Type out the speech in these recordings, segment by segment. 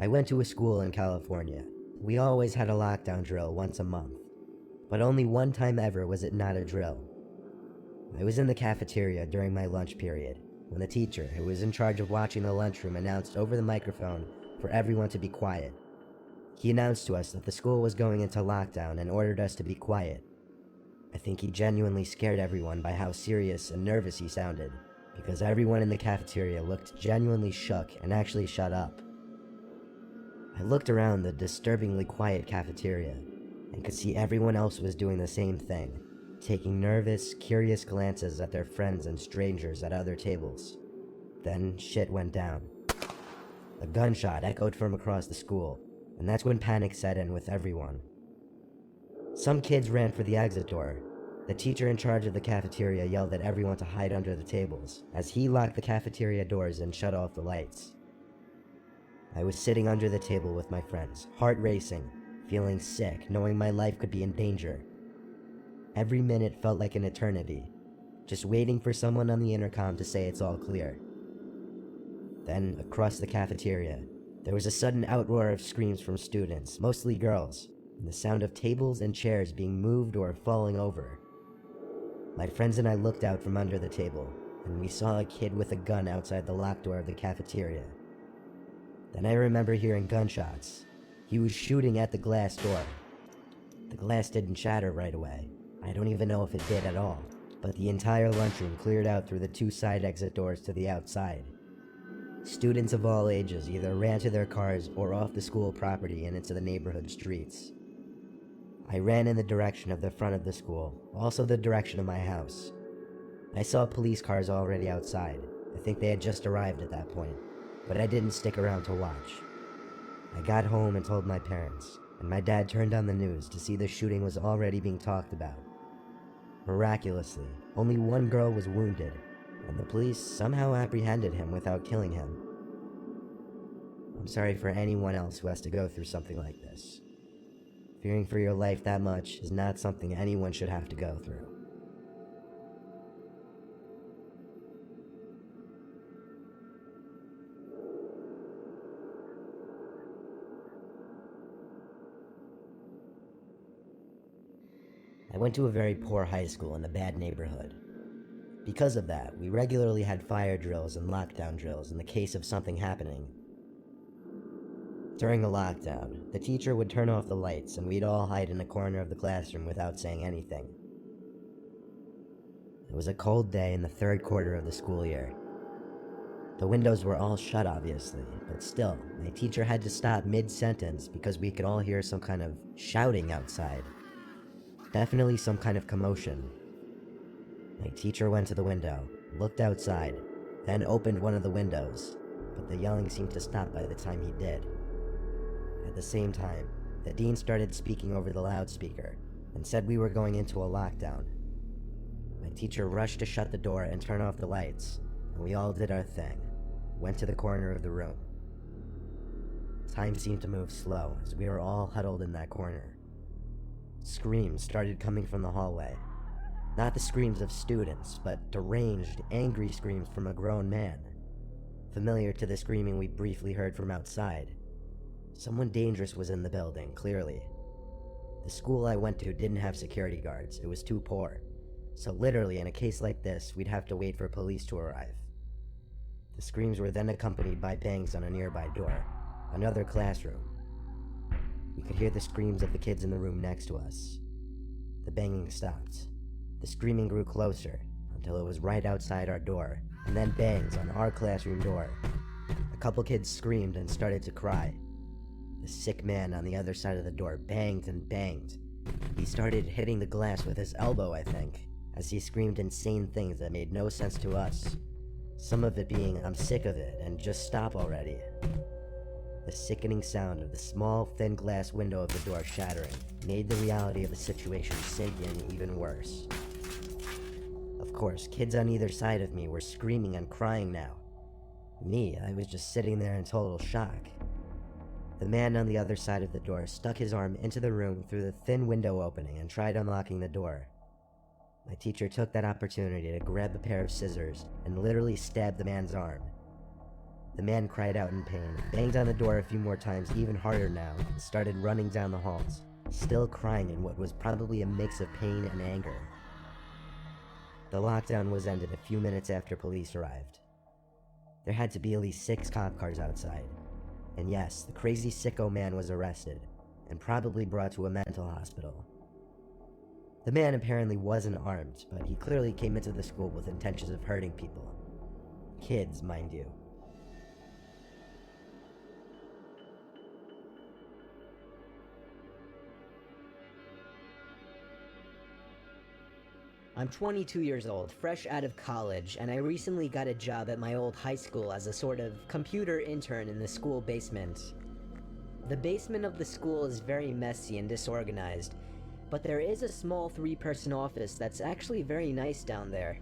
I went to a school in California. We always had a lockdown drill once a month, but only one time ever was it not a drill. I was in the cafeteria during my lunch period when the teacher, who was in charge of watching the lunchroom, announced over the microphone for everyone to be quiet. He announced to us that the school was going into lockdown and ordered us to be quiet. I think he genuinely scared everyone by how serious and nervous he sounded, because everyone in the cafeteria looked genuinely shook and actually shut up. I looked around the disturbingly quiet cafeteria and could see everyone else was doing the same thing, taking nervous, curious glances at their friends and strangers at other tables. Then shit went down. A gunshot echoed from across the school, and that's when panic set in with everyone. Some kids ran for the exit door. The teacher in charge of the cafeteria yelled at everyone to hide under the tables, as he locked the cafeteria doors and shut off the lights. I was sitting under the table with my friends, heart racing, feeling sick, knowing my life could be in danger. Every minute felt like an eternity, just waiting for someone on the intercom to say it's all clear. Then, across the cafeteria, there was a sudden outroar of screams from students, mostly girls, and the sound of tables and chairs being moved or falling over. My friends and I looked out from under the table, and we saw a kid with a gun outside the locked door of the cafeteria. Then I remember hearing gunshots. He was shooting at the glass door. The glass didn't shatter right away. I don't even know if it did at all, but the entire lunchroom cleared out through the two side exit doors to the outside. Students of all ages either ran to their cars or off the school property and into the neighborhood streets. I ran in the direction of the front of the school, also the direction of my house. I saw police cars already outside. I think they had just arrived at that point, but I didn't stick around to watch. I got home and told my parents, and my dad turned on the news to see the shooting was already being talked about. Miraculously, only one girl was wounded, and the police somehow apprehended him without killing him. I'm sorry for anyone else who has to go through something like this. Fearing for your life that much is not something anyone should have to go through. I went to a very poor high school in a bad neighborhood. Because of that, we regularly had fire drills and lockdown drills in the case of something happening. During the lockdown, the teacher would turn off the lights and we'd all hide in a corner of the classroom without saying anything. It was a cold day in the third quarter of the school year. The windows were all shut, obviously, but still, my teacher had to stop mid-sentence because we could all hear some kind of shouting outside. Definitely some kind of commotion. My teacher went to the window, looked outside, then opened one of the windows, but the yelling seemed to stop by the time he did. At the same time, the dean started speaking over the loudspeaker and said we were going into a lockdown. My teacher rushed to shut the door and turn off the lights, and we all did our thing, went to the corner of the room. Time seemed to move slow as we were all huddled in that corner. Screams started coming from the hallway. Not the screams of students, but deranged, angry screams from a grown man. Familiar to the screaming we briefly heard from outside. Someone dangerous was in the building, clearly. The school I went to didn't have security guards, it was too poor. So literally, in a case like this, we'd have to wait for police to arrive. The screams were then accompanied by bangs on a nearby door, another classroom. We could hear the screams of the kids in the room next to us. The banging stopped. The screaming grew closer until it was right outside our door, and then bangs on our classroom door. A couple kids screamed and started to cry. The sick man on the other side of the door banged and banged. He started hitting the glass with his elbow, I think, as he screamed insane things that made no sense to us. Some of it being, "I'm sick of it," and "just stop already." The sickening sound of the small, thin glass window of the door shattering made the reality of the situation sink in even worse. Of course, kids on either side of me were screaming and crying now. Me, I was just sitting there in total shock. The man on the other side of the door stuck his arm into the room through the thin window opening and tried unlocking the door. My teacher took that opportunity to grab a pair of scissors and literally stabbed the man's arm. The man cried out in pain, banged on the door a few more times, even harder now, and started running down the halls, still crying in what was probably a mix of pain and anger. The lockdown was ended a few minutes after police arrived. There had to be at least 6 cop cars outside, and yes, the crazy sicko man was arrested, and probably brought to a mental hospital. The man apparently wasn't armed, but he clearly came into the school with intentions of hurting people. Kids, mind you. I'm 22 years old, fresh out of college, and I recently got a job at my old high school as a sort of computer intern in the school basement. The basement of the school is very messy and disorganized, but there is a small 3-person office that's actually very nice down there.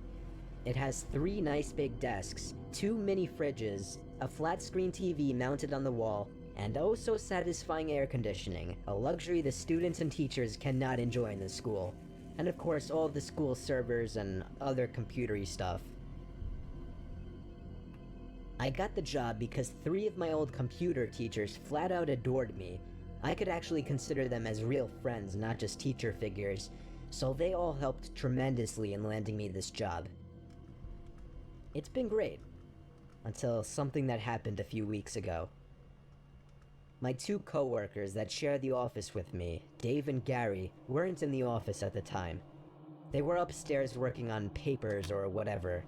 It has 3 nice big desks, 2 mini fridges, a flat screen TV mounted on the wall, and oh so satisfying air conditioning, a luxury the students and teachers cannot enjoy in the school. And of course all of the school servers and other computery stuff. I got the job because 3 of my old computer teachers flat out adored me. I could actually consider them as real friends, not just teacher figures, so they all helped tremendously in landing me this job. It's been great, until something that happened a few weeks ago. My 2 co-workers that share the office with me, Dave and Gary, weren't in the office at the time. They were upstairs working on papers or whatever.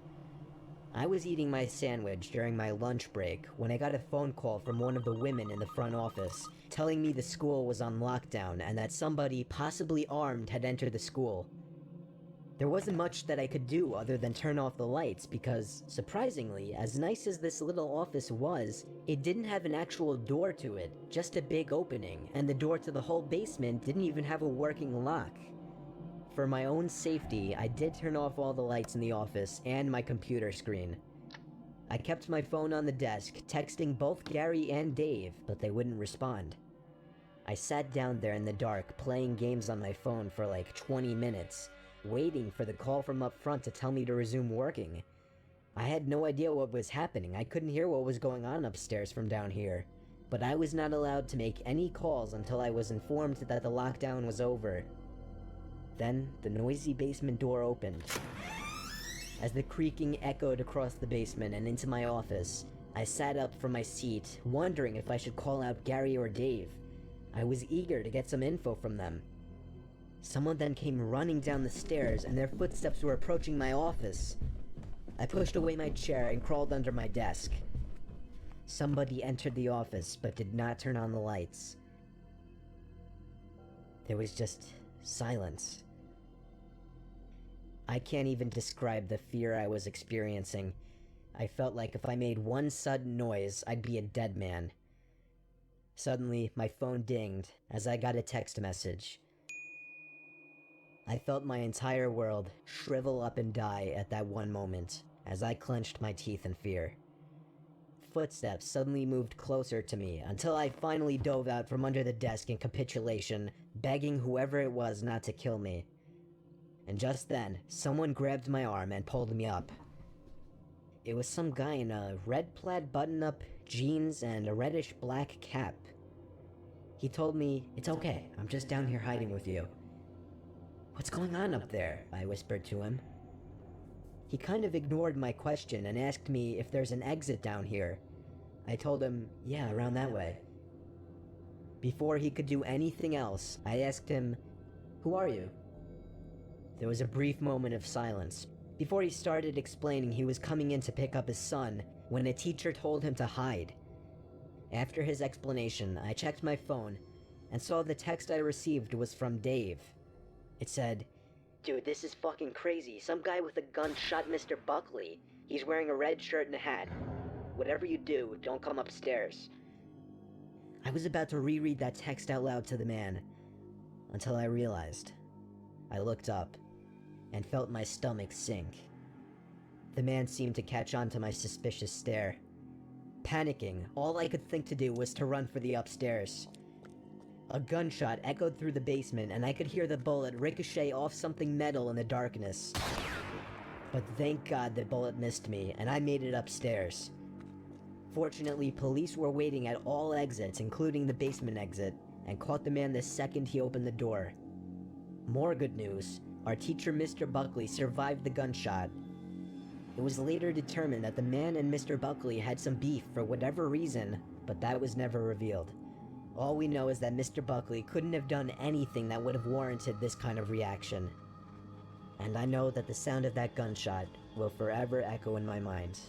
I was eating my sandwich during my lunch break when I got a phone call from one of the women in the front office, telling me the school was on lockdown and that somebody, possibly armed, had entered the school. There wasn't much that I could do other than turn off the lights because, surprisingly, as nice as this little office was, it didn't have an actual door to it, just a big opening, and the door to the whole basement didn't even have a working lock. For my own safety, I did turn off all the lights in the office and my computer screen. I kept my phone on the desk, texting both Gary and Dave, but they wouldn't respond. I sat down there in the dark, playing games on my phone for like 20 minutes, waiting for the call from up front to tell me to resume working. I had no idea what was happening. I couldn't hear what was going on upstairs from down here. But I was not allowed to make any calls until I was informed that the lockdown was over. Then, the noisy basement door opened. As the creaking echoed across the basement and into my office, I sat up from my seat, wondering if I should call out Gary or Dave. I was eager to get some info from them. Someone then came running down the stairs, and their footsteps were approaching my office. I pushed away my chair and crawled under my desk. Somebody entered the office, but did not turn on the lights. There was just silence. I can't even describe the fear I was experiencing. I felt like if I made one sudden noise, I'd be a dead man. Suddenly, my phone dinged as I got a text message. I felt my entire world shrivel up and die at that one moment, as I clenched my teeth in fear. Footsteps suddenly moved closer to me until I finally dove out from under the desk in capitulation, begging whoever it was not to kill me. And just then, someone grabbed my arm and pulled me up. It was some guy in a red plaid button-up, jeans, and a reddish-black cap. He told me, "It's okay, I'm just down here hiding with you." "What's going on up there?" I whispered to him. He kind of ignored my question and asked me if there's an exit down here. I told him, yeah, around that way. Before he could do anything else, I asked him, "Who are you?" There was a brief moment of silence. Before he started explaining he was coming in to pick up his son, when a teacher told him to hide. After his explanation, I checked my phone and saw the text I received was from Dave. It said, "Dude, this is fucking crazy. Some guy with a gun shot Mr. Buckley. He's wearing a red shirt and a hat. Whatever you do, don't come upstairs." I was about to reread that text out loud to the man, until I realized. I looked up, and felt my stomach sink. The man seemed to catch on to my suspicious stare. Panicking, all I could think to do was to run for the upstairs. A gunshot echoed through the basement, and I could hear the bullet ricochet off something metal in the darkness. But thank God the bullet missed me, and I made it upstairs. Fortunately, police were waiting at all exits, including the basement exit, and caught the man the second he opened the door. More good news, our teacher Mr. Buckley survived the gunshot. It was later determined that the man and Mr. Buckley had some beef for whatever reason, but that was never revealed. All we know is that Mr. Buckley couldn't have done anything that would have warranted this kind of reaction. And I know that the sound of that gunshot will forever echo in my mind.